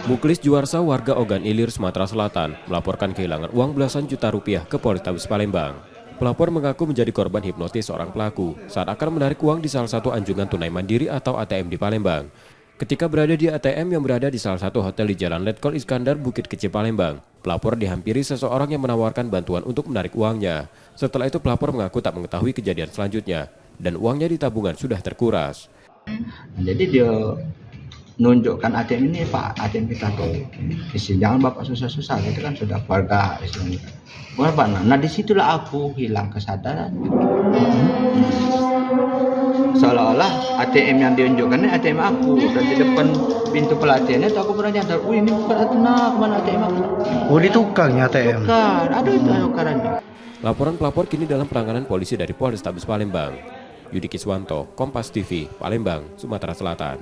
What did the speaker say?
Muklis Juarsa, warga Ogan Ilir, Sumatera Selatan, melaporkan kehilangan uang belasan juta rupiah ke Polrestabes Palembang. Pelapor mengaku menjadi korban hipnotis seorang pelaku saat akan menarik uang di salah satu anjungan tunai mandiri atau ATM di Palembang. Ketika berada di ATM yang berada di salah satu hotel di Jalan Letkol Iskandar, Bukit Kecil, Palembang, pelapor dihampiri seseorang yang menawarkan bantuan untuk menarik uangnya. Setelah itu pelapor mengaku tak mengetahui kejadian selanjutnya dan uangnya di tabungan sudah terkuras. Jadi dia nunjukkan ATM ini, Pak, ATM kita tuh isi, jangan Bapak susah-susah, itu kan sudah keluarga istilahnya. Nah disitulah aku hilang kesadaran. Seolah-olah ATM yang diunjukkan ini ATM aku, dan di depan pintu pelatihannya itu aku pernah nyadar, ini bukan ATM, kemana ATM aku? Oh, ditukarnya ATM? Tukar, ada itu tukarannya. Laporan pelapor kini dalam penanganan polisi dari Polrestabes Palembang. Yudi Kiswanto, Kompas TV, Palembang, Sumatera Selatan.